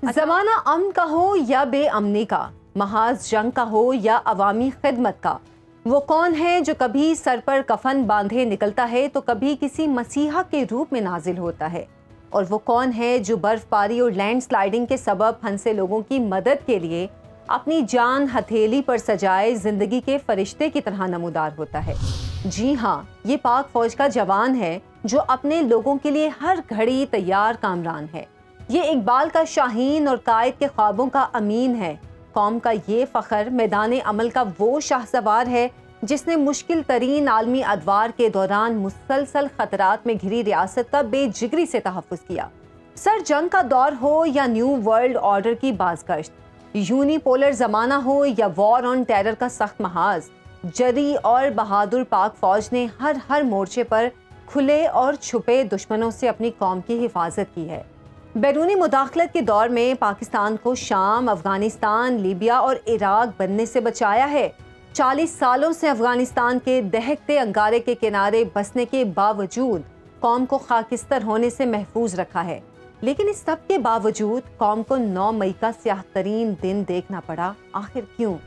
زمانہ امن کا ہو یا بے امنی کا، محاذ جنگ کا ہو یا عوامی خدمت کا، وہ کون ہے جو کبھی سر پر کفن باندھے نکلتا ہے تو کبھی کسی مسیحا کے روپ میں نازل ہوتا ہے، اور وہ کون ہے جو برف باری اور لینڈ سلائیڈنگ کے سبب پھنسے لوگوں کی مدد کے لیے اپنی جان ہتھیلی پر سجائے زندگی کے فرشتے کی طرح نمودار ہوتا ہے۔ جی ہاں، یہ پاک فوج کا جوان ہے جو اپنے لوگوں کے لیے ہر گھڑی تیار کامران ہے۔ یہ اقبال کا شاہین اور قائد کے خوابوں کا امین ہے۔ قوم کا یہ فخر میدان عمل کا وہ شاہ سوار ہے جس نے مشکل ترین عالمی ادوار کے دوران مسلسل خطرات میں گھری ریاست کا بے جگری سے تحفظ کیا۔ سر جنگ کا دور ہو یا نیو ورلڈ آرڈر کی بازگشت، یونی پولر زمانہ ہو یا وار آن ٹیرر کا سخت محاذ، جری اور بہادر پاک فوج نے ہر مورچے پر کھلے اور چھپے دشمنوں سے اپنی قوم کی حفاظت کی ہے۔ بیرونی مداخلت کے دور میں پاکستان کو شام، افغانستان، لیبیا اور عراق بننے سے بچایا ہے۔ 40 سالوں سے افغانستان کے دہکتے انگارے کے کنارے بسنے کے باوجود قوم کو خاکستر ہونے سے محفوظ رکھا ہے، لیکن اس سب کے باوجود قوم کو 9 مئی کا سیاہ ترین دن دیکھنا پڑا۔ آخر کیوں؟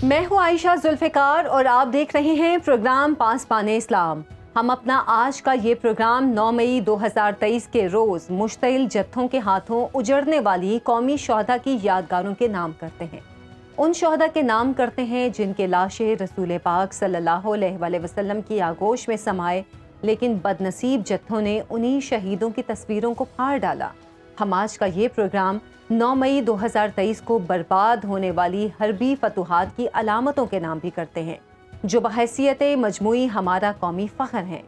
میں ہوں عائشہ ذوالفقار اور آپ دیکھ رہے ہیں پروگرام پاسبان اسلام۔ ہم اپنا آج کا یہ پروگرام 9 مئی 2023 کے روز مشتعل جتھوں کے ہاتھوں اجڑنے والی قومی شہداء کی یادگاروں کے نام کرتے ہیں۔ ان شہداء کے نام کرتے ہیں جن کے لاشیں رسول پاک صلی اللہ علیہ وآلہ وسلم کی آغوش میں سمائے، لیکن بد نصیب جتھوں نے انہی شہیدوں کی تصویروں کو پھاڑ ڈالا۔ ہم آج کا یہ پروگرام 9 مئی 2023 کو برباد ہونے والی حربی فتوحات کی علامتوں کے نام بھی کرتے ہیں، جو بحیثیت مجموعی ہمارا قومی فخر ہیں۔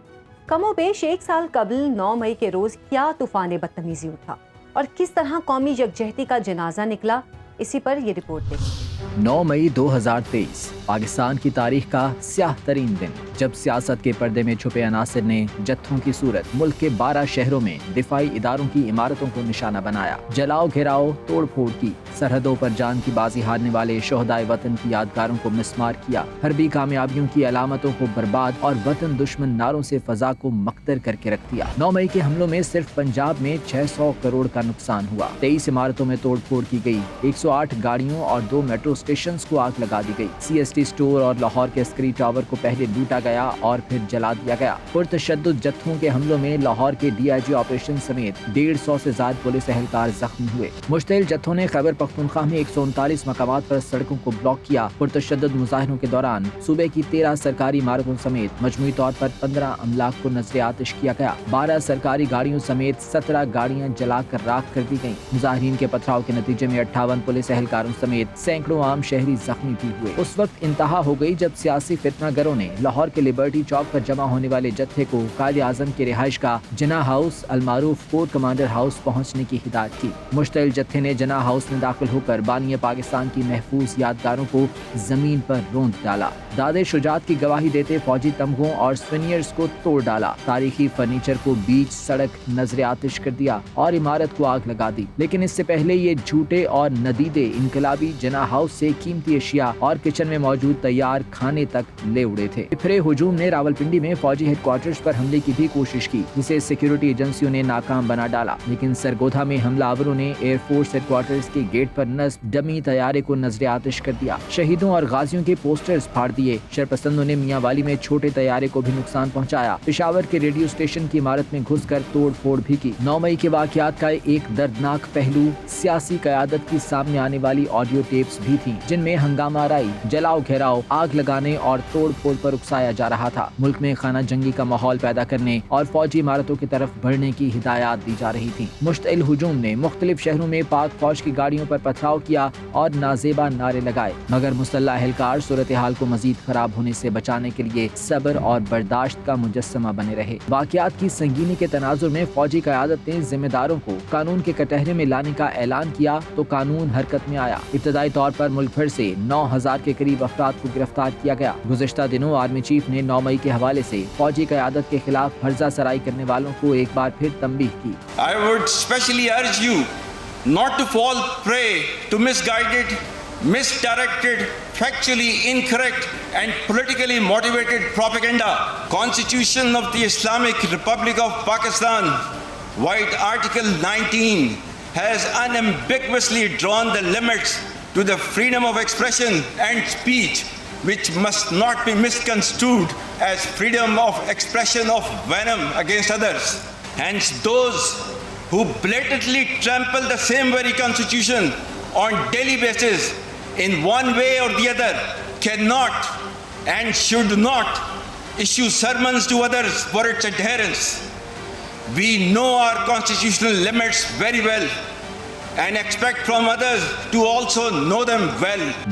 کم و بیش 1 سال قبل 9 مئی کے روز کیا طوفان بدتمیزی اٹھا اور کس طرح قومی یکجہتی کا جنازہ نکلا، اسی پر یہ رپورٹ دیکھیں۔ 9 مئی 2023 پاکستان کی تاریخ کا سیاہ ترین دن، جب سیاست کے پردے میں چھپے عناصر نے جتھوں کی صورت ملک کے 12 شہروں میں دفاعی اداروں کی عمارتوں کو نشانہ بنایا، جلاؤ گھیراؤ توڑ پھوڑ کی، سرحدوں پر جان کی بازی ہارنے والے شہدائے وطن کی یادگاروں کو مسمار کیا، حربی کامیابیوں کی علامتوں کو برباد اور وطن دشمن نعروں سے فضا کو مقتر کر کے رکھ دیا۔ 9 مئی کے حملوں میں صرف پنجاب میں 600 کروڑ کا نقصان ہوا، 23 عمارتوں میں توڑ پھوڑ کی گئی، 108 گاڑیوں اور 2 میٹرو اسٹیشنز کو آگ لگا دی گئی، CST اسٹور اور لاہور کے عسکری ٹاور کو پہلے لوٹا گیا اور پھر جلا دیا گیا۔ پرتشدد جتھوں کے حملوں میں لاہور کے DIG آپریشن سمیت 150 سے زائد پولیس اہلکار زخمی ہوئے۔ مشتعل جتھوں نے خیبر پختونخوا میں 139 مقامات پر سڑکوں کو بلاک کیا۔ پرتشدد مظاہروں کے دوران صوبے کی 13 سرکاری عمارتوں سمیت مجموعی طور پر 15 املاک کو نذر آتش کیا گیا۔ 12 سرکاری گاڑیوں سمیت 17 گاڑیاں جلا کر راکھ کر دی گئیں۔ مظاہرین کے پتھراؤ کے نتیجے میں 58 پولیس اہلکاروں سمیت سینکڑوں عام شہری زخمی بھی ہوئے۔ اس وقت انتہا ہو گئی جب سیاسی فتنہ گروں نے لاہور کے لبرٹی چوک پر جمع ہونے والے جتھے کو قائد اعظم کے رہائش گاہ جناح ہاؤس المعروف کور کمانڈر ہاؤس پہنچنے کی ہدایت کی۔ مشتعل جتھے نے جناح ہاؤس میں داخل ہو کر بانی پاکستان کی محفوظ یادگاروں کو زمین پر روند ڈالا، دادِ شجاعت کی گواہی دیتے فوجی تمغوں اور سپنیئرز کو توڑ ڈالا، تاریخی فرنیچر کو بیچ سڑک نذر آتش کر دیا اور عمارت کو آگ لگا دی۔ لیکن اس سے پہلے یہ جھوٹے اور ندیدے انقلابی جناح ہاؤس سے قیمتی اشیاء اور کچن میں موجود تیار کھانے تک لے اڑے تھے۔ پھرے ہجوم نے راولپنڈی میں فوجی ہیڈ کوارٹرز پر حملے کی بھی کوشش کی، جسے سیکیورٹی ایجنسیوں نے ناکام بنا ڈالا، لیکن سرگودھا میں حملہ آوروں نے ایئر فورس ہیڈ کوارٹرز کے گیٹ پر نصب ڈمی طیارے کو نذر آتش کر دیا، شہیدوں اور غازیوں کے پوسٹرز پھاڑ دیے۔ شرپسندوں نے میاں والی میں چھوٹے طیارے کو بھی نقصان پہنچایا، پشاور کے ریڈیو اسٹیشن کی عمارت میں گھس کر توڑ پھوڑ بھی کی۔ 9 مئی کے واقعات کا ایک دردناک پہلو سیاسی قیادت کی سامنے آنے والی آڈیو ٹیپس بھی تھیں، جن میں ہنگامہ آرائی، جلاؤ گھیراؤ، آگ لگانے اور توڑ پھوڑ پر اکسایا جا رہا تھا۔ ملک میں خانہ جنگی کا ماحول پیدا کرنے اور فوجی عمارتوں کی طرف بڑھنے کی ہدایات دی جا رہی تھی۔ مشتعل ہجوم نے مختلف شہروں میں پاک فوج کی گاڑیوں پر پتھراؤ کیا اور نازیبا نعرے لگائے، مگر مسلح اہلکار صورتحال کو مزید خراب ہونے سے بچانے کے لیے صبر اور برداشت کا مجسمہ بنے رہے۔ واقعات کی سنگینی کے تناظر میں فوجی قیادت نے ذمہ داروں کو قانون کے کٹہرے میں لانے کا اعلان کیا تو قانون حرکت میں آیا۔ ابتدائی طور پر ملک بھر سے 9000 کے قریب افراد کو گرفتار کیا گیا۔ گزشتہ دنوں آرمی چیف نے 9 مئی کے حوالے سے فوجی قیادت کے خلاف ہرزہ سرائی کرنے والوں کو ایک بار پھر تنبیہ کی۔ I would specially urge you not to fall prey to misguided, misdirected, factually incorrect and politically motivated propaganda. Constitution of the Islamic Republic of Pakistan, White Article 19 has unambiguously drawn the limits to the freedom of expression and speech, which must not be misconstrued as freedom of expression of venom against others. Hence, those who blatantly trample the same very constitution on daily basis in one way or the other cannot and should not issue sermons to others for its adherence. We know our constitutional limits very well and expect from others to also know them well.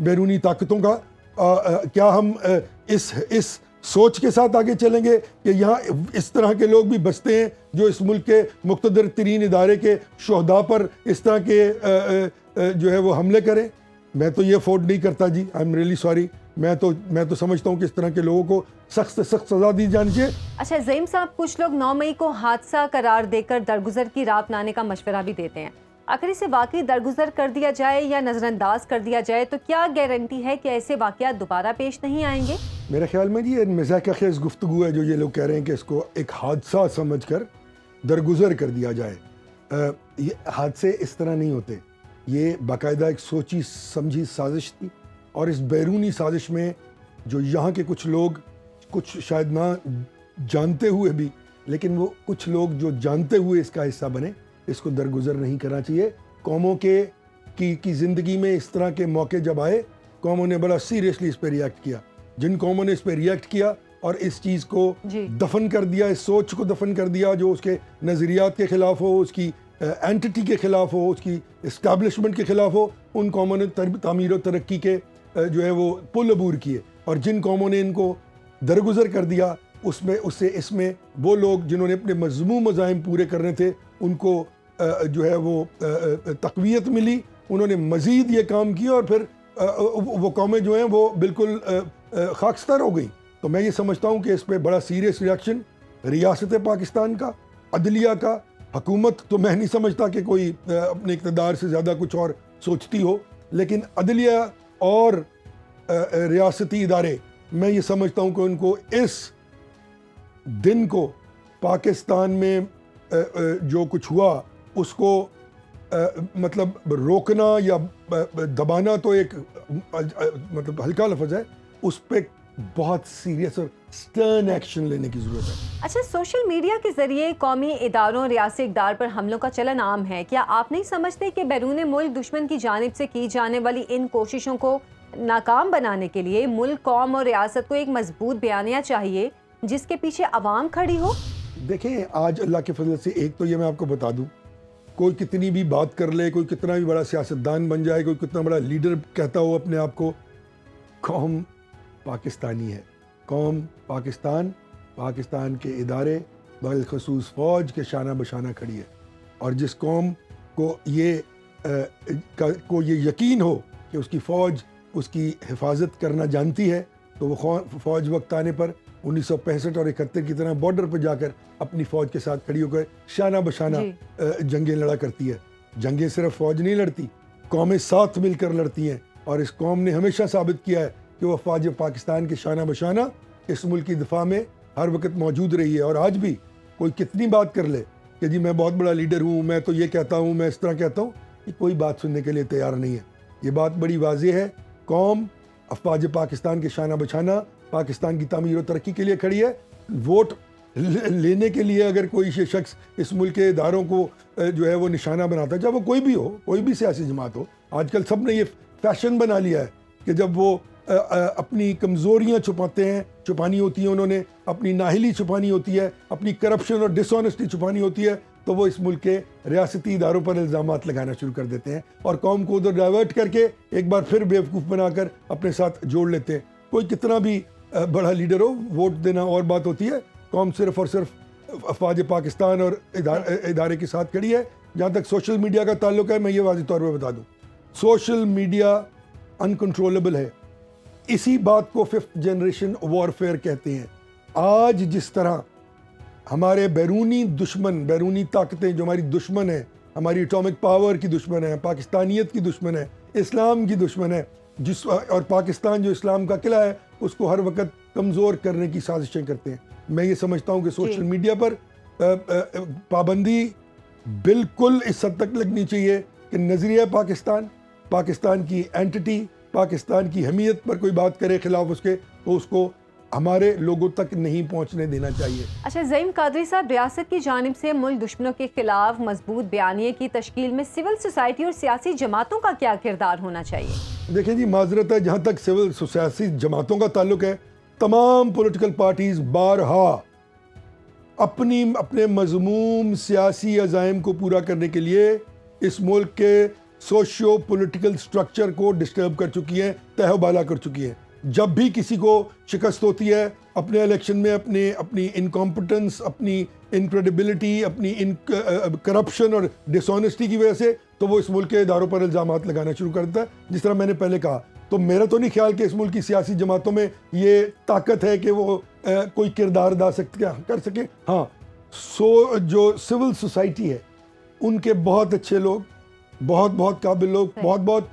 بیرونی طاقتوں کا. کیا ہم اس سوچ کے ساتھ آگے چلیں گے کہ یہاں اس طرح کے لوگ بھی بستے ہیں جو اس ملک کے مقتدر ترین ادارے کے شہداء پر اس طرح کے جو ہے وہ حملے کریں؟ میں تو یہ افورڈ نہیں کرتا جی. I am really sorry. میں تو سمجھتا ہوں کہ اس طرح کے لوگوں کو سخت سے سخت سزا دی جانی چاہیے. اچھا زعیم صاحب، کچھ لوگ 9 مئی کو حادثہ قرار دے کر درگزر کی راہ اپنانے کا مشورہ بھی دیتے ہیں. اگر اسے واقعی درگزر کر دیا جائے یا نظر انداز کر دیا جائے تو کیا گارنٹی ہے کہ ایسے واقعات دوبارہ پیش نہیں آئیں گے؟ میرے خیال میں جی یہ مزاح خیز گفتگو ہے جو یہ لوگ کہہ رہے ہیں کہ اس کو ایک حادثہ سمجھ کر درگزر کر دیا جائے. یہ حادثے اس طرح نہیں ہوتے. یہ باقاعدہ ایک سوچی سمجھی سازش تھی، اور اس بیرونی سازش میں جو یہاں کے کچھ لوگ، کچھ شاید نہ جانتے ہوئے بھی، لیکن وہ کچھ لوگ جو جانتے ہوئے اس کا حصہ بنے، اس کو درگزر نہیں کرنا چاہیے. قوموں کی زندگی میں اس طرح کے موقع جب آئے، قوموں نے بڑا سیریسلی اس پہ ریئیکٹ کیا. جن قوموں نے اس پہ ریئیکٹ کیا اور اس چیز کو دفن کر دیا، اس سوچ کو دفن کر دیا جو اس کے نظریات کے خلاف ہو، اس کی اینٹی کے خلاف ہو، اس کی اسٹیبلشمنٹ کے خلاف ہو، ان قوموں نے تعمیر و ترقی کے جو ہے وہ پل عبور کیے. اور جن قوموں نے ان کو درگزر کر دیا، اس میں وہ لوگ جنہوں نے اپنے مذموم مزاحم پورے کرنے تھے، ان کو جو ہے وہ تقویت ملی. انہوں نے مزید یہ کام کیا اور پھر وہ قومیں جو ہیں وہ بالکل خاکستر ہو گئی. تو میں یہ سمجھتا ہوں کہ اس پہ بڑا سیریس ریاکشن ریاست پاکستان کا، عدلیہ کا، حکومت تو میں نہیں سمجھتا کہ کوئی اپنے اقتدار سے زیادہ کچھ اور سوچتی ہو، لیکن عدلیہ اور ریاستی ادارے، میں یہ سمجھتا ہوں کہ ان کو اس دن کو پاکستان میں جو کچھ ہوا اس کو مطلب روکنا یا دبانا تو ایک مطلب ہلکا لفظ ہے، اس پہ بہت سیریس اور سٹرن ایکشن لینے کی ضرورت ہے. اچھا، سوشل میڈیا کے ذریعے قومی اداروں، ریاستی اقدار پر حملوں کا چلن عام ہے. کیا آپ نہیں سمجھتے کہ بیرون ملک دشمن کی جانب سے کی جانے والی ان کوششوں کو ناکام بنانے کے لیے ملک، قوم اور ریاست کو ایک مضبوط بیانیہ چاہیے جس کے پیچھے عوام کھڑی ہو؟ دیکھیں، آج اللہ کے فضل سے ایک تو یہ میں آپ کو بتا دوں، کوئی کتنی بھی بات کر لے، کوئی کتنا بھی بڑا سیاستدان بن جائے، کوئی کتنا بڑا لیڈر کہتا ہو اپنے آپ کو، قوم پاکستانی ہے. قوم پاکستان کے ادارے بالخصوص فوج کے شانہ بشانہ کھڑی ہے. اور جس قوم کو یہ یقین ہو کہ اس کی فوج اس کی حفاظت کرنا جانتی ہے، تو وہ فوج وقت آنے پر 1965 اور 71 کی طرح بارڈر پہ جا کر اپنی فوج کے ساتھ کھڑی ہو کر شانہ بشانہ جنگیں لڑا کرتی ہے. جنگیں صرف فوج نہیں لڑتی، قومیں ساتھ مل کر لڑتی ہیں. اور اس قوم نے ہمیشہ ثابت کیا ہے کہ وہ فوج پاکستان کے شانہ بشانہ اس ملک کی دفاع میں ہر وقت موجود رہی ہے. اور آج بھی کوئی کتنی بات کر لے کہ جی میں بہت بڑا لیڈر ہوں، میں تو یہ کہتا ہوں، میں اس طرح کہتا ہوں، یہ کوئی بات سننے کے لیے تیار نہیں ہے. یہ بات بڑی واضح ہے. قوم افواج پاکستان کے شانہ بشانہ پاکستان کی تعمیر و ترقی کے لیے کھڑی ہے. ووٹ لینے کے لیے اگر کوئی شخص اس ملک کے اداروں کو جو ہے وہ نشانہ بناتا ہے، چاہے وہ کوئی بھی ہو، کوئی بھی سیاسی جماعت ہو، آج کل سب نے یہ فیشن بنا لیا ہے کہ جب وہ اپنی کمزوریاں چھپانی ہوتی ہیں، انہوں نے اپنی نااہلی چھپانی ہوتی ہے، اپنی کرپشن اور ڈس آنیسٹی چھپانی ہوتی ہے، تو وہ اس ملک کے ریاستی اداروں پر الزامات لگانا شروع کر دیتے ہیں اور قوم کو ادھر ڈائیورٹ کر کے ایک بار پھر بیوقوف بنا کر اپنے ساتھ جوڑ لیتے ہیں. کوئی کتنا بھی بڑا لیڈر ہو، ووٹ دینا اور بات ہوتی ہے. قوم صرف اور صرف افواج پاکستان اور ادارے کے ساتھ کھڑی ہے. جہاں تک سوشل میڈیا کا تعلق ہے، میں یہ واضح طور پہ بتا دوں، سوشل میڈیا انکنٹرولبل ہے. اسی بات کو 5th جنریشن وارفیئر کہتے ہیں. آج جس طرح ہمارے بیرونی دشمن، بیرونی طاقتیں جو ہماری دشمن ہیں، ہماری اٹامک پاور کی دشمن ہے، پاکستانیت کی دشمن ہے، اسلام کی دشمن ہے، اور پاکستان جو اسلام کا قلعہ ہے اس کو ہر وقت کمزور کرنے کی سازشیں کرتے ہیں. میں یہ سمجھتا ہوں کہ سوشل میڈیا پر پابندی بالکل اس حد تک لگنی چاہیے کہ نظریہ پاکستان کی اینٹی، پاکستان کی حمیت پر کوئی بات کرے خلاف اس کے، تو اس کو ہمارے لوگوں تک نہیں پہنچنے دینا چاہیے. اچھا زعیم قادری صاحب، ریاست کی جانب سے ملک دشمنوں کے خلاف مضبوط بیانیے کی تشکیل میں سول سوسائٹی اور سیاسی جماعتوں کا کیا کردار ہونا چاہیے؟ دیکھیں جی، معذرت ہے، جہاں تک سول سیاسی جماعتوں کا تعلق ہے، تمام پولیٹیکل پارٹیز بارہا اپنے مضموم سیاسی عزائم کو پورا کرنے کے لیے اس ملک کے سوشیو پولیٹیکل سٹرکچر کو ڈسٹرب کر چکی ہیں, تہہ و بالا کر چکی ہیں. جب بھی کسی کو شکست ہوتی ہے اپنے الیکشن میں, اپنی انکمپٹنس, اپنی انکریڈیبلٹی, اپنی کرپشن اور ڈس آنیسٹی کی وجہ سے, تو وہ اس ملک کے اداروں پر الزامات لگانا شروع کر دیتا ہے. جس طرح میں نے پہلے کہا, تو میرا تو نہیں خیال کہ اس ملک کی سیاسی جماعتوں میں یہ طاقت ہے کہ وہ کوئی کردار ادا کر سکے. ہاں, جو سول سوسائٹی ہے ان کے بہت اچھے لوگ, بہت قابل لوگ, بہت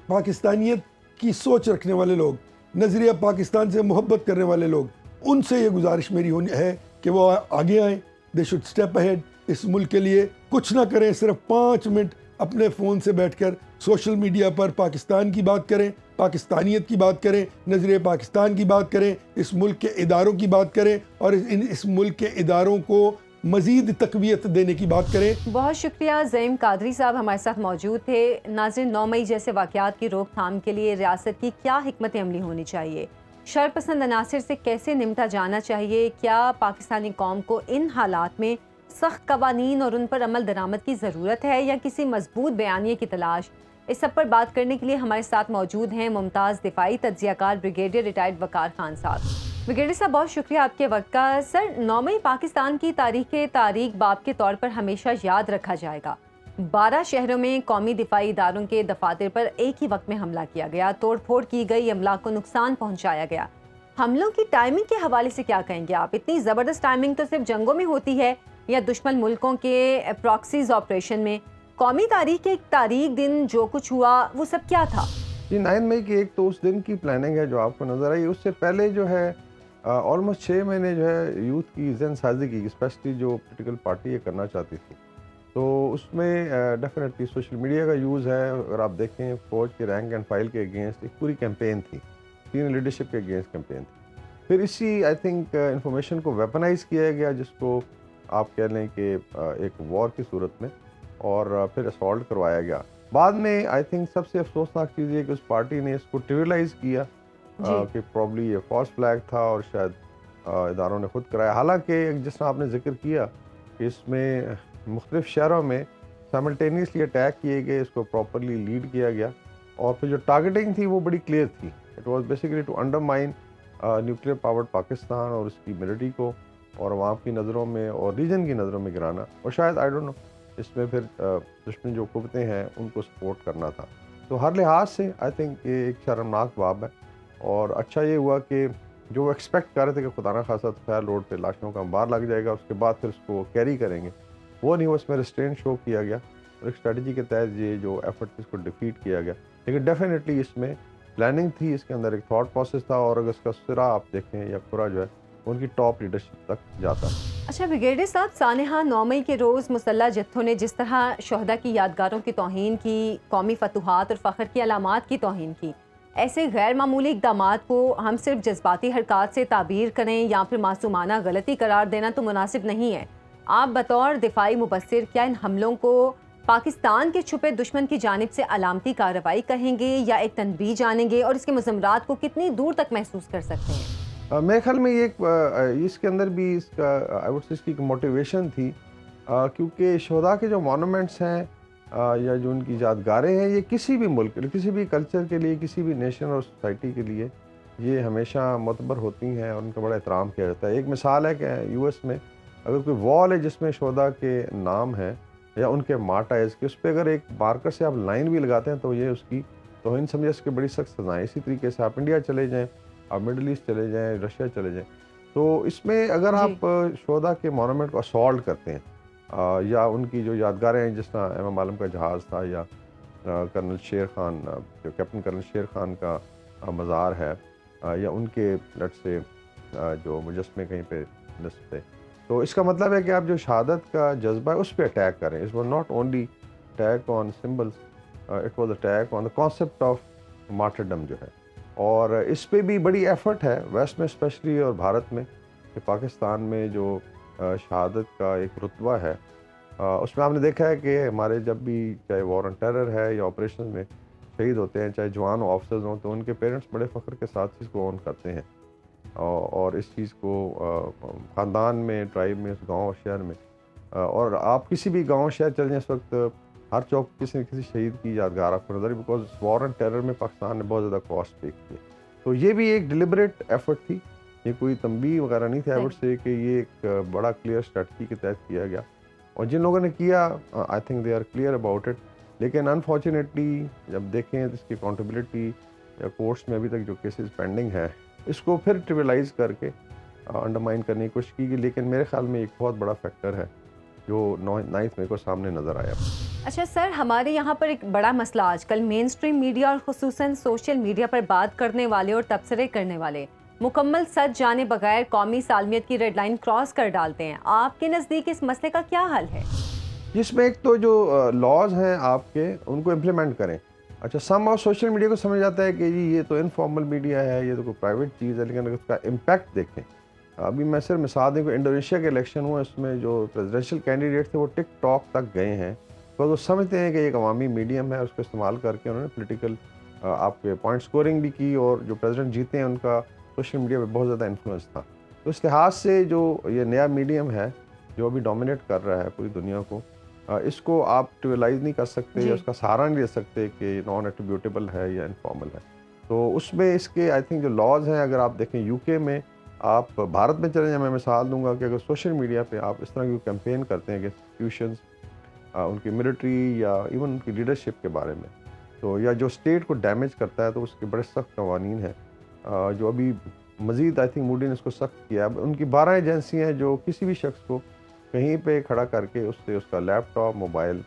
پاکستانیت کی سوچ رکھنے والے لوگ, نظریہ پاکستان سے محبت کرنے والے لوگ, ان سے یہ گزارش میری ہے کہ وہ آگے آئیں. They should step ahead. اس ملک کے لیے کچھ نہ کریں, صرف 5 منٹ اپنے فون سے بیٹھ کر سوشل میڈیا پر پاکستان کی بات کریں, پاکستانیت کی بات کریں, نظریہ پاکستان کی بات کریں, اس ملک کے اداروں کی بات کریں, اور اس ملک کے اداروں کو مزید تقویت دینے کی بات کریں. بہت شکریہ. زعیم قادری صاحب ہمارے ساتھ موجود تھے. ناظرین, 9 مئی جیسے واقعات کی روک تھام کے لیے ریاست کی کیا حکمت عملی ہونی چاہیے؟ شر پسند عناصر سے کیسے نمٹا جانا چاہیے؟ کیا پاکستانی قوم کو ان حالات میں سخت قوانین اور ان پر عمل درآمد کی ضرورت ہے یا کسی مضبوط بیانیے کی تلاش؟ اس سب پر بات کرنے کے لیے ہمارے ساتھ موجود ہیں ممتاز دفاعی تجزیہ کار بریگیڈیئر ریٹائرڈ وقار خان صاحب. بریگیڈیئر صاحب, بہت شکریہ آپ کے وقت کا. سر, 9 مئی پاکستان کی تاریخ باب کے طور پر ہمیشہ یاد رکھا جائے گا. 12 شہروں میں قومی دفاعی اداروں کے دفاتر پر ایک ہی وقت میں حملہ کیا گیا, توڑ پھوڑ کی گئی, املاک کو نقصان پہنچایا گیا. حملوں کی ٹائمنگ کے حوالے سے کیا کہیں گے آپ؟ اتنی زبردست ٹائمنگ تو صرف جنگوں میں ہوتی ہے یا دشمن ملکوں کے پراکسیز آپریشن میں. قومی تاریخ کے ایک تاریخ دن جو کچھ ہوا وہ سب کیا تھا؟ جی, 9 مئی کی ایک تو اس دن کی پلاننگ ہے جو آپ کو نظر آئی. اس سے پہلے جو ہے آلموسٹ 6 مہینے جو ہے یوتھ کی ذہن سازی کی, اسپیشلی جو پولیٹیکل پارٹی یہ کرنا چاہتی تھی. تو اس میں ڈیفینیٹلی سوشل میڈیا کا یوز ہے. اگر آپ دیکھیں فوج کے رینک اینڈ فائل کے اگینسٹ ایک پوری کیمپین تھی, سینئر لیڈرشپ کے اگینسٹ کیمپین تھی. پھر اسی آئی تھنک انفارمیشن کو ویپنائز کیا گیا, جس کو آپ کہہ لیں کہ ایک وار کی صورت میں, اور پھر اسالٹ کروایا گیا. بعد میں آئی تھنک سب سے افسوسناک چیز یہ کہ اس پارٹی نے اس کو ٹریولائز کیا کہ پرابلی یہ فالس فلیگ تھا اور شاید اداروں نے خود کرایا. حالانکہ جس طرح آپ نے ذکر کیا کہ اس میں مختلف شہروں میں سائملٹینیسلی اٹیک کیے گئے, اس کو پراپرلی لیڈ کیا گیا, اور پھر جو ٹارگیٹنگ تھی وہ بڑی کلیئر تھی. It was basically to undermine nuclear powered Pakistan اور اس کی ملٹری کو, اور عوام کی نظروں میں اور ریجن کی نظروں میں گرانا, اور شاید آئی ڈونٹ نو اس میں پھر دشمن جو قوتیں ہیں ان کو سپورٹ کرنا تھا. تو ہر لحاظ سے آئی تھنک یہ ایک شرمناک باب ہے. اور اچھا یہ ہوا کہ جو وہ ایکسپیکٹ کر رہے تھے کہ خدا نہ خاصا خیر روڈ پہ لاشوں کا انبار لگ جائے گا, اس کے بعد پھر اس کو کیری کریں گے, وہ نہیں ہوا. اس میں ریسٹرین شو کیا گیا اور ایک اسٹریٹجی کے تحت یہ جو ایفرٹ اس کو ڈیفیٹ کیا گیا. لیکن ڈیفینیٹلی اس میں پلاننگ تھی, اس کے اندر ایک تھاٹ پروسیس تھا, اور اگر اس کا سرا آپ دیکھیں یا پورا جو ہے ان کی ٹاپ لیڈرشپ تک جاتا. اچھا بریگیڈیئر صاحب, سانحہ 9 مئی کے روز مسلح جتھوں نے جس طرح شہداء کی یادگاروں کی توہین کی, قومی فتوحات اور فخر کی علامات کی توہین کی, ایسے غیر معمولی اقدامات کو ہم صرف جذباتی حرکات سے تعبیر کریں یا پھر معصومانہ غلطی قرار دینا تو مناسب نہیں ہے. آپ بطور دفاعی مبصر کیا ان حملوں کو پاکستان کے چھپے دشمن کی جانب سے علامتی کارروائی کہیں گے یا ایک تنبیہ جانیں گے, اور اس کے مضمرات کو کتنی دور تک محسوس کر سکتے ہیں؟ میرے خیال میں یہ اس کے اندر بھی اس کا آئی وڈ سے اس کی موٹیویشن تھی, کیونکہ شہداء کے جو مونومنٹس ہیں یا جو ان کی یادگاریں ہیں, یہ کسی بھی ملک, کسی بھی کلچر کے لیے, کسی بھی نیشن اور سوسائٹی کے لیے یہ ہمیشہ معتبر ہوتی ہیں اور ان کا بڑا احترام کیا جاتا ہے. ایک مثال ہے کہ یو ایس میں اگر کوئی وال ہے جس میں شہداء کے نام ہیں یا ان کے مارٹائرز کے, اس پہ اگر ایک مارکر سے آپ لائن بھی لگاتے ہیں تو یہ اس کی توہین سمجھے, اس کی بڑی سخت سزائیں. اسی طریقے سے آپ انڈیا چلے جائیں, آپ مڈل ایسٹ چلے جائیں, رشیا چلے جائیں, تو اس میں اگر آپ شہداء کے مونومنٹ کو اسالٹ کرتے ہیں یا ان کی جو یادگاریں ہیں, جس طرح امام عالم کا جہاز تھا یا کرنل شیر خان, جو کیپٹن کرنل شیر خان کا مزار ہے, یا ان کے لٹ سے جو مجسمے کہیں پہ نصب تھے, تو اس کا مطلب ہے کہ آپ جو شہادت کا جذبہ ہے اس پہ اٹیک کریں. It was not only attack on symbols, it was attack on the concept of martyrdom جو ہے. اور اس پہ بھی بڑی ایفرٹ ہے ویسٹ میں اسپیشلی اور بھارت میں, کہ پاکستان میں جو شہادت کا ایک رتبہ ہے, اس میں آپ نے دیکھا ہے کہ ہمارے جب بھی چاہے وار آن ٹیرر ہے یا آپریشن میں شہید ہوتے ہیں, چاہے جوان ہو آفیسرز ہوں, تو ان کے پیرنٹس بڑے فخر کے ساتھ چیز کو اون کرتے ہیں, اور اس چیز کو خاندان میں, ٹرائب میں, اس گاؤں اور شہر میں, اور آپ کسی بھی گاؤں شہر چل جائیں اس وقت ہر چوک کسی نہ کسی شہید کی یادگار آپ کو نظر آئی، بیکاز وار اینڈ ٹیرر میں پاکستان نے بہت زیادہ کاسٹ پے کی ہے. تو یہ بھی ایک ڈیلیبریٹ ایفرٹ تھی، یہ کوئی تنبیہ وغیرہ نہیں تھی. آئی وڈ سے کہ یہ ایک بڑا کلیئر اسٹریٹجی کے تحت کیا گیا، اور جن لوگوں نے کیا I think they are clear about it. لیکن انفارچونیٹلی جب دیکھیں اس کی اکاؤنٹیبلٹی یا کورٹس میں ابھی تک جو کیسز پینڈنگ ہے، اس کو پھر ٹریولائز کر کے انڈرمائن کرنے کی کوشش کی گئی. لیکن میرے خیال میں ایک بہت بڑا فیکٹر ہے جو 9 مئی کو سامنے نظر آیا. اچھا سر، ہمارے یہاں پر ایک بڑا مسئلہ آج کل مین اسٹریم میڈیا اور خصوصاً سوشل میڈیا پر بات کرنے والے اور تبصرے کرنے والے مکمل سچ جانے بغیر قومی سالمیت کی ریڈ لائن کراس کر ڈالتے ہیں. آپ کے نزدیک اس مسئلے کا کیا حل ہے؟ جس میں ایک تو جو لاز ہیں آپ کے ان کو امپلیمنٹ کریں. اچھا سم اور سوشل میڈیا کو سمجھ جاتا ہے کہ جی یہ تو انفارمل میڈیا ہے، یہ تو کوئی پرائیویٹ چیز ہے، لیکن اگر اس کا امپیکٹ دیکھیں، ابھی میں صرف مثال دیں کہ انڈونیشیا کے الیکشن ہوا، اس میں جو پریزیڈنشیل کینڈیڈیٹ تھے وہ ٹک ٹاک تک گئے ہیں، تو وہ سمجھتے ہیں کہ ایک عوامی میڈیم ہے، اس کو استعمال کر کے انہوں نے پولیٹیکل آپ کے پوائنٹ سکورنگ بھی کی، اور جو پریزیڈنٹ جیتے ہیں ان کا سوشل میڈیا پہ بہت زیادہ انفلوئنس تھا. تو اس لحاظ سے جو یہ نیا میڈیم ہے جو ابھی ڈومینیٹ کر رہا ہے پوری دنیا کو، اس کو آپ ٹریولائز نہیں کر سکتے یا اس کا سہارا نہیں لے سکتے کہ نان ایٹریبیوٹیبل ہے یا انفارمل ہے. تو اس میں اس کے آئی تھنک جو لاز ہیں، اگر آپ دیکھیں یو کے میں، آپ بھارت میں چلیں جائیں، میں مثال دوں گا کہ اگر سوشل میڈیا پہ آپ اس طرح کی کیمپین کرتے ہیں کہ انسٹیٹیوشنز ان کی ملٹری یا ایون ان کی لیڈرشپ کے بارے میں، تو یا جو اسٹیٹ کو ڈیمیج کرتا ہے، تو اس کے بڑے سخت قوانین ہیں جو ابھی مزید آئی تھنک مودی نے اس کو سخت کیا ہے. ان کی 12 ایجنسی ہیں جو کسی بھی شخص کو کہیں پہ کھڑا کر کے اس سے اس کا لیپ ٹاپ موبائل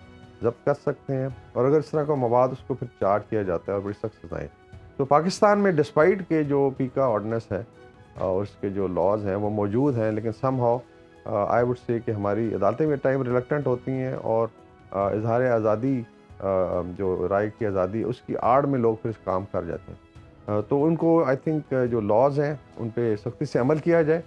ضبط کر سکتے ہیں، اور اگر اس طرح کا مواد اس کو پھر چارج کیا جاتا ہے اور بڑی سخت سزائیں. تو پاکستان میں ڈسپائٹ کے جو پیکا آرڈیننس ہے اور اس کے جو لاز ہیں وہ موجود ہیں، لیکن some how I would say کہ ہماری عدالتیں بھی ٹائم ریلیکٹنٹ ہوتی ہیں، اور اظہار آزادی جو رائے کی آزادی اس کی آڑ میں لوگ پھر اس کام کر جاتے ہیں. تو ان کو آئی تھنک جو لاز ہیں ان پہ سختی سے عمل کیا جائے،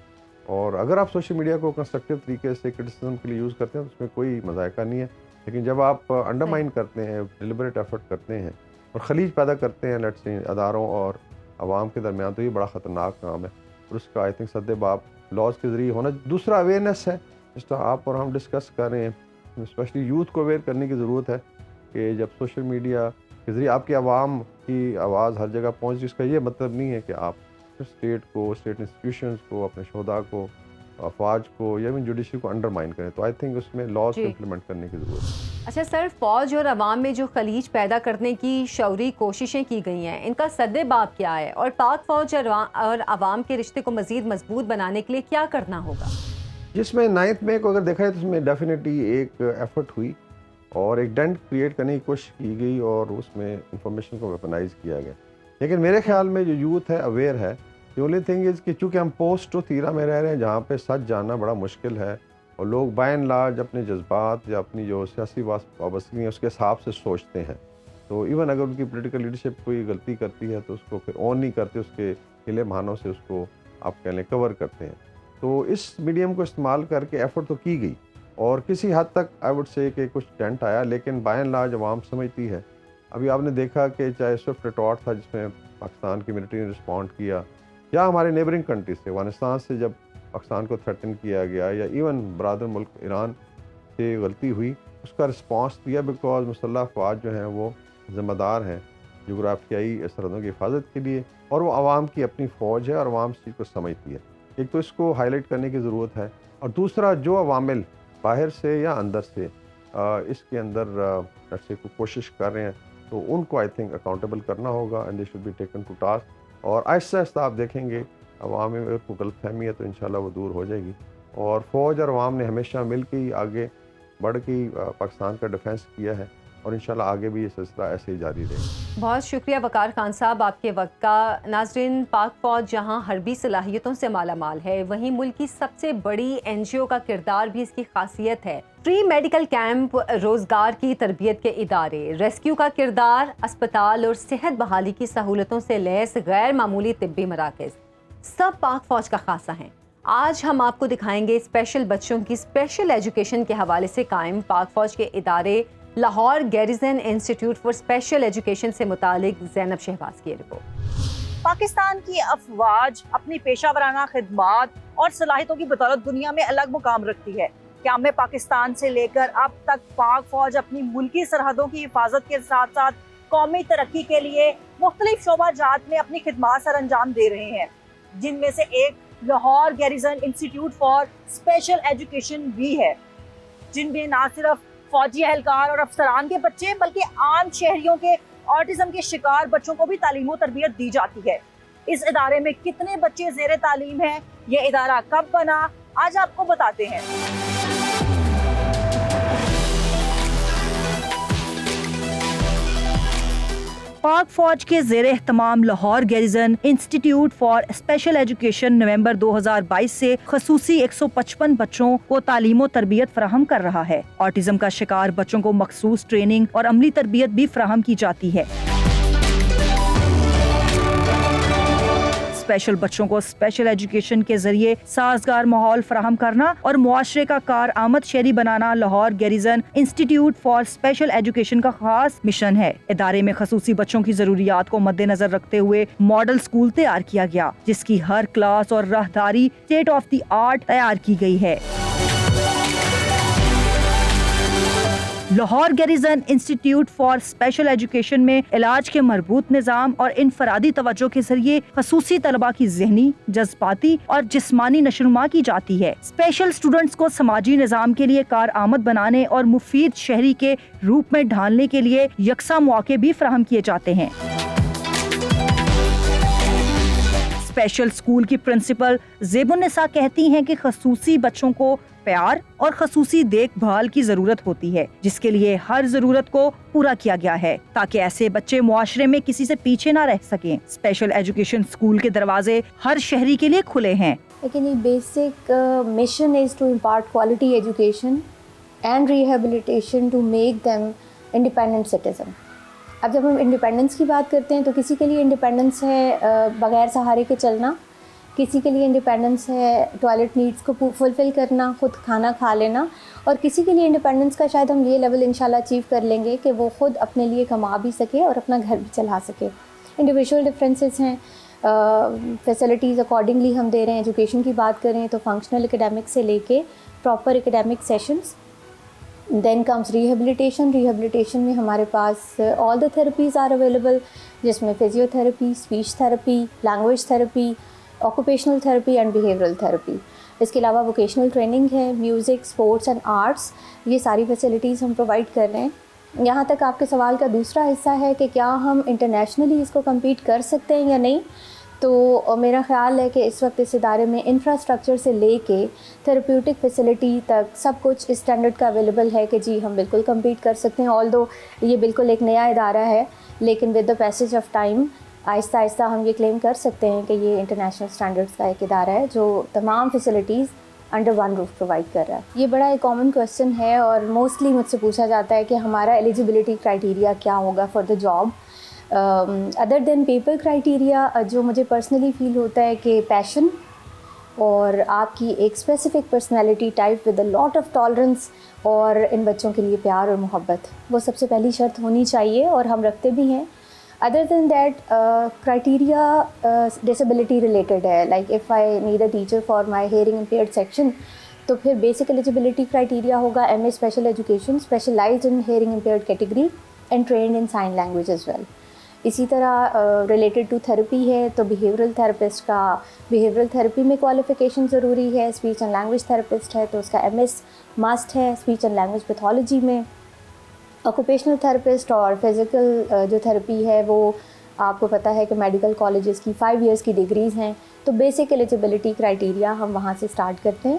اور اگر آپ سوشل میڈیا کو کنسٹرکٹیو طریقے سے کرٹیسزم کے لیے یوز کرتے ہیں تو اس میں کوئی مذائقہ نہیں ہے. لیکن جب آپ انڈرمائن کرتے ہیں، ڈیلیبریٹ ایفرٹ کرتے ہیں اور خلیج پیدا کرتے ہیں لیٹس سے اداروں اور عوام کے درمیان، تو یہ بڑا خطرناک کام ہے، اور اس کا آئی تھنک سد باب لاز کے ذریعے ہونا. دوسرا اویئرنیس ہے، جس طرح آپ اور ہم ڈسکس کر رہے ہیں، اسپیشلی یوتھ کو اویئر کرنے کی ضرورت ہے کہ جب سوشل میڈیا کے ذریعے آپ کی عوام کی آواز ہر جگہ پہنچ، جس کا یہ مطلب نہیں ہے کہ آپ اسٹیٹ کو، اسٹیٹ انسٹیٹیوشنز کو، اپنے شہداء کو، افواج کو یا ایون جوڈیشری کو انڈرمائن کریں. تو آئی تھنک اس میں لاز کو امپلیمنٹ کرنے کی ضرورت ہے. اچھا سر، فوج اور عوام میں جو خلیج پیدا کرنے کی شعوری کوششیں کی گئی ہیں، ان کا سد باب کیا ہے، اور پاک فوج اور عوام کے رشتے کو مزید مضبوط بنانے کے لیے کیا کرنا ہوگا؟ جس میں 9 مئی کو اگر دیکھا جائے تو اس میں ڈیفینیٹلی ایک ایفرٹ ہوئی اور ایک ڈنٹ کریٹ کرنے کی کوشش کی گئی، اور اس میں انفارمیشن کو ویپنائز کیا گیا. لیکن میرے خیال میں جو یوتھ ہے اویئر ہے. دی اونلی تھنگ از کہ چونکہ ہم پوسٹ ٹروتھ ایرا میں رہ رہے ہیں جہاں پہ سچ جاننا بڑا مشکل ہے، اور لوگ بائی اینڈ لارج اپنے جذبات یا اپنی جو سیاسی وابستگی ہیں اس کے حساب سے سوچتے ہیں. تو ایون اگر ان کی پولیٹیکل لیڈرشپ کوئی غلطی کرتی ہے تو اس کو پھر اون نہیں کرتے، اس کے قلعے مہانوں سے اس کو آپ کہہ لیں کور کرتے ہیں. تو اس میڈیم کو استعمال کر کے ایفرٹ تو کی گئی، اور کسی حد تک آئی وڈ سے کہ کچھ ڈینٹ آیا، لیکن بائی اینڈ لارج عوام سمجھتی ہے. ابھی آپ نے دیکھا کہ چاہے سوئفٹ ریٹارٹ تھا جس میں پاکستان کی ملٹری نے رسپونڈ کیا، یا ہمارے نیبرنگ کنٹریز سے افغانستان سے جب پاکستان کو تھریٹن کیا گیا، یا ایون برادر ملک ایران سے غلطی ہوئی، اس کا رسپانس دیا، بیکاز مسلح افواج جو ہیں وہ ذمہ دار ہیں جغرافیائی سرحدوں کی حفاظت کے لیے، اور وہ عوام کی اپنی فوج ہے اور عوام اس چیز کو سمجھتی ہے. ایک تو اس کو ہائی لائٹ کرنے کی ضرورت ہے، اور دوسرا جو عوامل باہر سے یا اندر سے اس کے اندر کوشش کر رہے ہیں تو ان کو آئی تھنک اکاؤنٹیبل کرنا ہوگا، and they should be taken to task. اور آہستہ آہستہ آپ دیکھیں گے عوام میں اگر کوئی غلط فہمی ہے تو انشاءاللہ وہ دور ہو جائے گی. اور فوج اور عوام نے ہمیشہ مل کے ہی آگے بڑھ کے پاکستان کا ڈیفینس کیا ہے، اور انشاءاللہ آگے بھی یہ سلسلہ ایسے ہی جاری رہے گا. بہت شکریہ وقار خان صاحب آپ کے وقت کا. ناظرین، پاک فوج جہاں حربی صلاحیتوں سے مالا مال ہے، وہیں ملک کی سب سے بڑی NGO کا کردار بھی اس کی خاصیت ہے. فری میڈیکل کیمپ، روزگار کی تربیت کے ادارے، ریسکیو کا کردار، اسپتال اور صحت بحالی کی سہولتوں سے لیس غیر معمولی طبی مراکز، سب پاک فوج کا خاصہ ہیں. آج ہم آپ کو دکھائیں گے اسپیشل بچوں کی اسپیشل ایجوکیشن کے حوالے سے قائم پاک فوج کے ادارے Lahore garrison institute for special education سے متعلق زینب شہباز کی رپورٹ. پاکستان کی افواج اپنی پیشہ ورانہ خدمات اور صلاحیتوں کی بدولت دنیا میں الگ مقام رکھتی ہے. قیام پاکستان سے لے کر اب تک پاک فوج اپنی ملکی سرحدوں کی حفاظت کے ساتھ ساتھ قومی ترقی کے لیے مختلف شعبہ جات میں اپنی خدمات سر انجام دے رہے ہیں، جن میں سے ایک Lahore garrison institute for special education بھی ہے، جن میں نہ صرف فوجی اہلکار اور افسران کے بچے بلکہ عام شہریوں کے آٹزم کے شکار بچوں کو بھی تعلیم و تربیت دی جاتی ہے۔ اس ادارے میں کتنے بچے زیر تعلیم ہیں، یہ ادارہ کب بنا، آج آپ کو بتاتے ہیں۔ پاک فوج کے زیر اہتمام Lahore garrison institute for special education نومبر 2022 سے خصوصی 155 بچوں کو تعلیم و تربیت فراہم کر رہا ہے۔ آٹزم کا شکار بچوں کو مخصوص ٹریننگ اور عملی تربیت بھی فراہم کی جاتی ہے۔ اسپیشل بچوں کو اسپیشل ایجوکیشن کے ذریعے سازگار ماحول فراہم کرنا اور معاشرے کا کارآمد شہری بنانا Lahore garrison institute for special education کا خاص مشن ہے۔ ادارے میں خصوصی بچوں کی ضروریات کو مد نظر رکھتے ہوئے ماڈل اسکول تیار کیا گیا، جس کی ہر کلاس اور راہداری اسٹیٹ آف دی آرٹ تیار کی گئی ہے۔ Lahore garrison institute for special education میں علاج کے مربوط نظام اور انفرادی توجہ کے ذریعے خصوصی طلباء کی ذہنی، جذباتی اور جسمانی نشوونما کی جاتی ہے۔ اسپیشل اسٹوڈنٹس کو سماجی نظام کے لیے کارآمد بنانے اور مفید شہری کے روپ میں ڈھالنے کے لیے یکساں مواقع بھی فراہم کیے جاتے ہیں۔ اسپیشل اسکول کی پرنسپل زیب النساء کہتی ہیں کہ خصوصی بچوں کو پیار اور خصوصی دیکھ بھال کی ضرورت ہوتی ہے، جس کے لیے ہر ضرورت کو پورا کیا گیا ہے تاکہ ایسے بچے معاشرے میں کسی سے پیچھے نہ رہ سکیں۔ اسپیشل ایجوکیشن اسکول کے دروازے ہر شہری کے لیے کھلے ہیں۔ لیکن basic mission is to impart quality education and rehabilitation to make them independent citizen. اب جب ہم انڈیپینڈنس کی بات کرتے ہیں تو کسی کے لیے انڈیپینڈنس ہے بغیر سہارے کے چلنا، کسی کے لیے انڈیپینڈنس ہے ٹوائلٹ نیڈس کو فلفل کرنا، خود کھانا کھا لینا، اور کسی کے لیے انڈیپینڈنس کا شاید ہم یہ لیول انشاءاللہ اچیو کر لیں گے کہ وہ خود اپنے لیے کما بھی سکے اور اپنا گھر بھی چلا سکے۔ انڈیویژول ڈفرینسز ہیں، فیسلٹیز اکارڈنگلی ہم دے رہے ہیں۔ ایجوکیشن کی بات کریں تو فنکشنل اکیڈیمک سے لے کے proper academic sessions, then comes rehabilitation میں ہمارے پاس all the therapies are available, جس میں physio therapy, speech therapy, language therapy, occupational therapy and behavioural therapy. اس کے علاوہ ووکیشنل ٹریننگ ہے، میوزک، اسپورٹس اینڈ آرٹس، یہ ساری فیسلٹیز ہم پرووائڈ کر رہے ہیں۔ یہاں تک آپ کے سوال کا دوسرا حصہ ہے کہ کیا ہم انٹرنیشنلی اس کو کمپیٹ کر سکتے ہیں یا نہیں، تو میرا خیال ہے کہ اس وقت اس ادارے میں انفراسٹرکچر سے لے کے تھراپیوٹک فیسلٹی تک سب کچھ اس اسٹینڈرڈ کا اویلیبل ہے کہ جی ہم بالکل کمپیٹ کر سکتے ہیں۔ آل دو یہ بالکل ایک نیا ادارہ ہے، لیکن with the passage of time آہستہ آہستہ ہم یہ کلیم کر سکتے ہیں کہ یہ انٹرنیشنل اسٹینڈرڈس کا ایک ادارہ ہے جو تمام facilities under one roof provide کر رہا ہے۔ یہ بڑا ایک کامن کویسچن ہے اور موسٹلی مجھ سے پوچھا جاتا ہے کہ ہمارا ایلیجیبلٹی کرائٹیریا کیا ہوگا for the job. Other than paper criteria, جو مجھے پرسنلی فیل ہوتا ہے کہ پیشن اور آپ کی ایک specific personality type with a lot of tolerance اور ان بچوں کے لیے پیار اور محبت، وہ سب سے پہلی شرط ہونی چاہیے اور ہم رکھتے بھی ہیں۔ Other than that criteria disability related ہے، like if I need a teacher for my hearing impaired section تو پھر بیسک ایلیجیبلٹی کرائٹیریا ہوگا M A special education, specialised in hearing impaired category and trained in sign language as well. اسی طرح related to therapy ہے تو behavioural therapist کا behavioural therapy میں qualification ضروری ہے، اسپیچ اینڈ لینگویج تھراپسٹ ہے تو اس کا ایم ایس مسٹ ہے اسپیچ اینڈ لینگویج پیتھولوجی میں۔ آکوپیشنل تھراپسٹ اور فزیکل جو تھراپی ہے وہ آپ کو پتہ ہے کہ میڈیکل کالجز کی 5 ایئرس کی ڈگریز ہیں، تو بیسک ایلیجیبلٹی کرائٹیریا ہم وہاں سے اسٹارٹ کرتے ہیں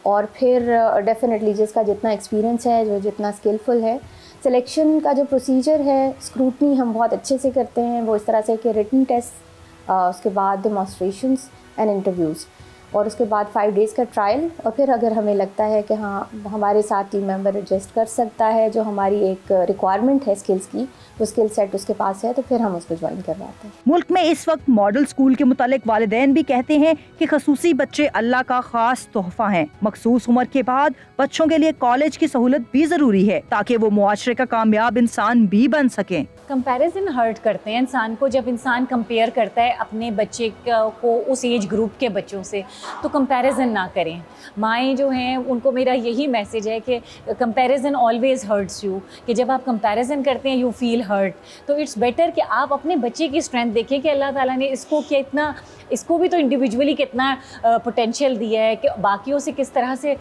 اور پھر ڈیفینیٹلی جس کا جتنا ایکسپیرینس ہے، جو جتنا اسکلفل ہے، سلیکشن کا جو پروسیجر ہے، اسکروٹنی ہم بہت اچھے سے کرتے ہیں، وہ اس طرح سے کہ ریٹن ٹیسٹ، اس کے بعد ڈیمانسٹریشنس اینڈ انٹرویوز، اور اس کے بعد 5 days کا ٹرائل، اور پھر اگر ہمیں لگتا ہے کہ ہاں ہمارے ساتھ ٹیم ممبر ایڈجسٹ کر سکتا ہے، جو ہماری ایک ریکوائرمنٹ ہے اسکلس کی، وہ اسکل سیٹ اس کے پاس ہے، تو پھر ہم اس کو جوائن کرواتے ہیں۔ ملک میں اس وقت ماڈل اسکول کے متعلق والدین بھی کہتے ہیں کہ خصوصی بچے اللہ کا خاص تحفہ ہیں۔ مخصوص عمر کے بعد بچوں کے لیے کالج کی سہولت بھی ضروری ہے تاکہ وہ معاشرے کا کامیاب انسان بھی بن سکیں۔ کمپیریزن ہرٹ کرتے ہیں انسان کو، جب انسان کمپیئر کرتا ہے اپنے بچے کو اس ایج گروپ کے بچوں سے، تو کمپیریزن نہ کریں. مائیں جو ہیں ان کو میرا یہی میسیج ہے کہ کمپیریزن آلویز ہرٹس یو, کہ جب آپ کمپیریزن کرتے ہیں یو فیل ہرٹ. تو اٹس بیٹر کہ آپ اپنے بچے کی اسٹرینتھ دیکھیں کہ اللہ تعالیٰ نے اس کو کتنا, اس کو بھی تو انڈیویجولی کتنا پوٹینشیل دیا ہے, کہ باقیوں سے کس طرح سے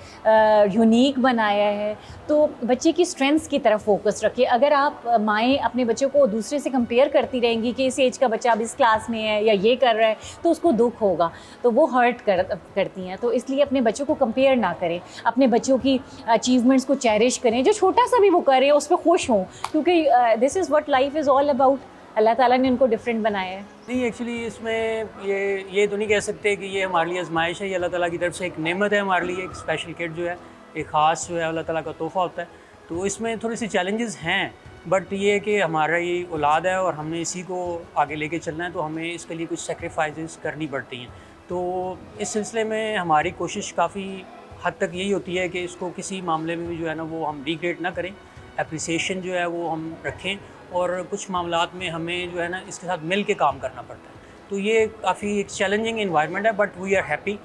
یونیک بنایا ہے. تو بچے کی اسٹرینتھس کی طرف فوکس رکھیں. اگر آپ مائیں اپنے بچوں کو دوسرے سے کمپیئر کرتی رہیں گی کہ اس ایج کا بچہ اب اس کلاس میں ہے یا یہ کر رہا ہے, تو اس کو دکھ ہوگا, تو وہ ہرٹ کرتی ہیں. تو اس لیے اپنے بچوں کو کمپیئر نہ کریں, اپنے بچوں کی اچیومنٹس کو چیریش کریں, جو چھوٹا سا بھی وہ کریں اس پہ خوش ہوں, کیونکہ this is what life is all about. اللہ تعالیٰ نے ان کو ڈفرینٹ بنایا ہے. نہیں ایکچولی اس میں یہ تو نہیں کہہ سکتے کہ یہ ہمارے لیے آزمائش ہے, یہ اللہ تعالیٰ کی طرف سے ایک نعمت ہے ہمارے لیے, ایک اسپیشل کٹ جو ہے, ایک خاص جو ہے اللہ تعالیٰ کا تحفہ ہوتا ہے. تو اس میں تھوڑی سی چیلنجز ہیں, بٹ یہ کہ ہمارا یہ اولاد ہے اور ہم نے اسی کو آگے لے کے چلنا ہے, تو ہمیں اس کے لیے کچھ سیکریفائسز کرنی پڑتی ہیں. تو اس سلسلے میں ہماری کوشش کافی حد تک یہی ہوتی ہے کہ اس کو کسی معاملے میں بھی جو ہے نا وہ ہم ڈیگریڈ نہ کریں, اپریسیشن جو ہے وہ ہم رکھیں, اور کچھ معاملات میں ہمیں جو ہے نا اس کے ساتھ مل کے کام کرنا پڑتا ہے. تو یہ کافی ایک چیلنجنگ انوائرمنٹ ہے, بٹ وی آر ہیپی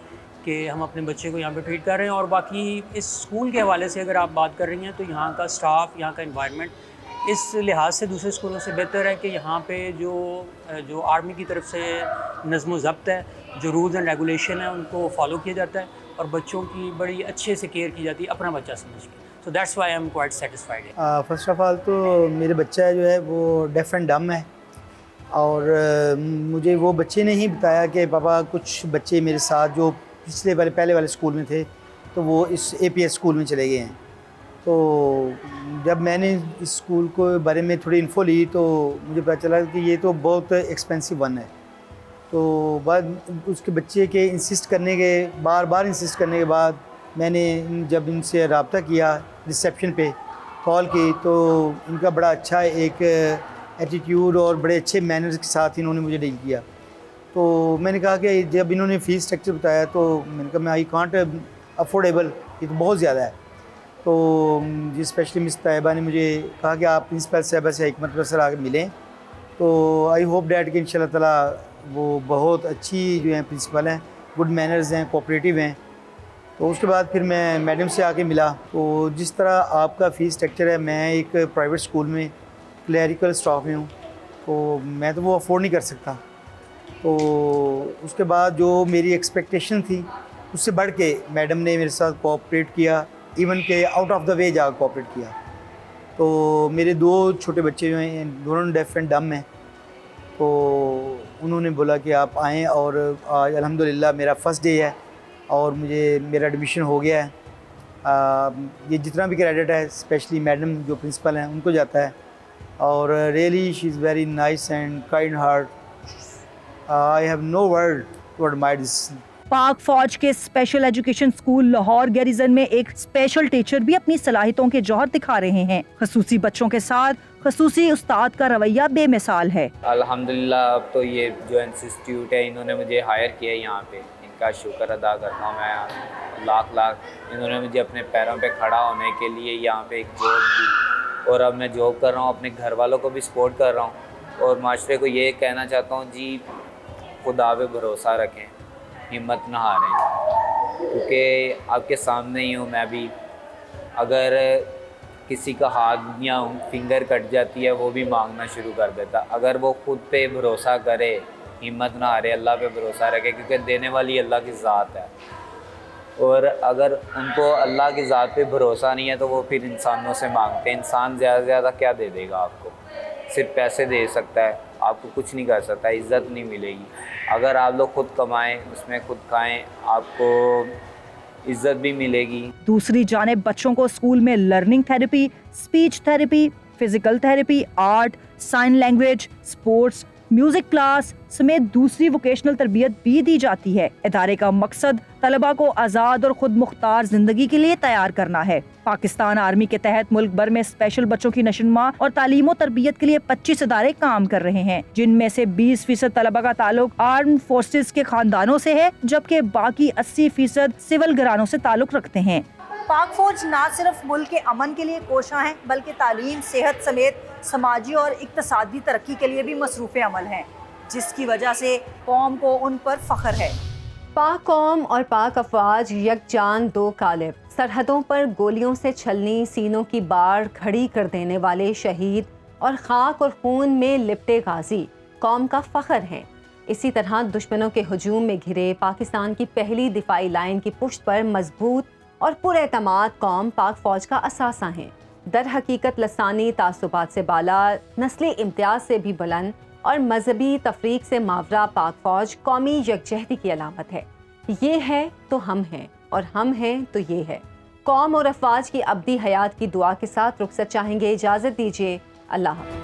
کہ ہم اپنے بچے کو یہاں پہ ٹریٹ کر رہے ہیں. اور باقی اس اسکول کے حوالے سے اگر آپ بات کر رہی ہیں تو یہاں کا اسٹاف, یہاں کا انوائرمنٹ اس لحاظ سے دوسرے اسکولوں سے بہتر ہے کہ یہاں پہ جو آرمی کی طرف سے نظم و ضبط ہے, جو رولز اینڈ ریگولیشن ہے, ان کو فالو کیا جاتا ہے, اور بچوں کی بڑی اچھے سے کیئر کی جاتی ہے اپنا بچہ سمجھ کے. So that's why I'm quite satisfied. First of all تو میرے بچہ جو ہے وہ ڈیف اینڈ ڈم ہے, اور مجھے وہ بچے نے ہی بتایا کہ پاپا کچھ بچے میرے ساتھ جو پہلے والے اسکول میں تھے تو وہ اس اے پی ایس اسکول میں چلے گئے ہیں. تو جب میں نے اس اسکول کو بارے میں تھوڑی انفو لی تو مجھے پتہ چلا کہ یہ تو بہت ایکسپینسو ون ہے. تو بعد اس کے بچے کے انسسٹ کرنے کے بار انسسٹ کرنے کے بعد میں نے جب ان سے رابطہ کیا, ریسیپشن پہ کال کی, تو ان کا بڑا اچھا ایک ایٹیٹیوڈ اور بڑے اچھے مینرز کے ساتھ انہوں نے مجھے ڈیل کیا. تو میں نے کہا کہ جب انہوں نے فیس اسٹرکچر بتایا تو میں نے کہا میں آئی کانٹ افورڈیبل, یہ تو بہت زیادہ ہے. تو جی اسپیشلی مس طیبہ نے مجھے کہا کہ آپ پرنسپل صاحبہ سے ایک مرتبہ سر آ کے ملیں. تو آئی ہوپ ڈیٹ کہ انشاء اللہ تعالیٰ وہ بہت اچھی جو ہیں پرنسپل ہیں, گڈ مینرز ہیں, کوآپریٹیو ہیں. تو اس کے بعد پھر میں میڈم سے آ کے ملا. تو جس طرح آپ کا فیس اسٹرکچر ہے, میں ایک پرائیویٹ اسکول میں کلیریکل اسٹاف میں ہوں, تو میں تو وہ افورڈ نہیں کر سکتا. تو اس کے بعد جو میری ایکسپیکٹیشن تھی اس سے بڑھ کے میڈم نے میرے ساتھ کوآپریٹ کیا, ایون کہ آؤٹ آف دا وے جا کے کوآپریٹ کیا. تو میرے 2 چھوٹے بچے جو ہیں دونوں ڈیف اینڈ ڈم ہیں, تو انہوں نے بولا کہ آپ آئیں, اور آج الحمدللہ میرا فرسٹ ڈے ہے اور میرا ایڈمیشن ہو گیا ہے. یہ جتنا بھی کریڈٹ ہے اسپیشلی میڈم جو پرنسپل ہیں ان کو جاتا ہے, اور really she is very nice and kind heart. I have no word to admire this. پاک فوج کے special education school Lahore garrison میں ایک اسپیشل ٹیچر بھی اپنی صلاحیتوں کے جوہر دکھا رہے ہیں. خصوصی بچوں کے ساتھ خصوصی استاد کا رویہ بے مثال ہے. الحمدللہ اب تو یہ جو انسٹیٹیوٹ ہے انہوں نے مجھے ہائر کیا یہاں پہ, ان کا شکر ادا کرتا ہوں میں لاکھ. انہوں نے مجھے اپنے پیروں پہ کھڑا ہونے کے لیے یہاں پہ ایک جاب دی, اور اب میں جاب کر رہا ہوں, اپنے گھر والوں کو بھی سپورٹ کر رہا ہوں, اور معاشرے کو یہ کہنا چاہتا ہوں جی خدا پہ بھروسہ رکھیں, ہمت نہ ہاریں, کیونکہ آپ کے سامنے ہی ہوں میں بھی. اگر کسی کا ہاتھ یا فنگر کٹ جاتی ہے وہ بھی مانگنا شروع کر دیتا. اگر وہ خود پہ بھروسہ کرے, ہمت نہ ہارے, اللہ پہ بھروسہ رکھے, کیونکہ دینے والی اللہ کی ذات ہے. اور اگر ان کو اللہ کی ذات پہ بھروسہ نہیں ہے تو وہ پھر انسانوں سے مانگتے ہیں. انسان زیادہ سے زیادہ کیا دے دے گا آپ کو؟ صرف پیسے دے سکتا ہے, آپ کو کچھ نہیں کر سکتا, عزت نہیں ملے گی. اگر آپ لوگ خود کمائیں, اس میں خود کھائیں, آپ کو عزت بھی ملے گی. دوسری جانب بچوں کو اسکول میں learning therapy, speech therapy, physical therapy, art, sign language, sports, music class سمیت دوسری ووکیشنل تربیت بھی دی جاتی ہے. ادارے کا مقصد طلباء کو آزاد اور خود مختار زندگی کے لیے تیار کرنا ہے. پاکستان آرمی کے تحت ملک بھر میں اسپیشل بچوں کی نشوونما اور تعلیم و تربیت کے لیے 25 ادارے کام کر رہے ہیں, جن میں سے 20% طلباء کا تعلق آرمڈ فورسز کے خاندانوں سے ہے, جبکہ باقی 80% سول گھرانوں سے تعلق رکھتے ہیں. پاک فوج نہ صرف ملک کے امن کے لیے کوشاں ہیں بلکہ تعلیم, صحت سمیت سماجی اور اقتصادی ترقی کے لیے بھی مصروف عمل ہیں, جس کی وجہ سے قوم کو ان پر فخر ہے. پاک قوم اور پاک افواج یکجان دو کالب، سرحدوں پر گولیوں سے چھلنی سینوں کی باڑ کھڑی کر دینے والے شہید اور خاک اور خون میں لپٹے غازی قوم کا فخر ہیں۔ اسی طرح دشمنوں کے ہجوم میں گھرے پاکستان کی پہلی دفاعی لائن کی پشت پر مضبوط اور پر اعتماد قوم پاک فوج کا اثاثہ ہیں۔ در حقیقت لسانی تعصبات سے بالا، نسلی امتیاز سے بھی بلند اور مذہبی تفریق سے ماورا پاک فوج قومی یکجہتی کی علامت ہے۔ یہ ہے تو ہم ہیں، اور ہم ہیں تو یہ ہے۔ قوم اور افواج کی ابدی حیات کی دعا کے ساتھ رخصت چاہیں گے، اجازت دیجیے، اللہ حافظ۔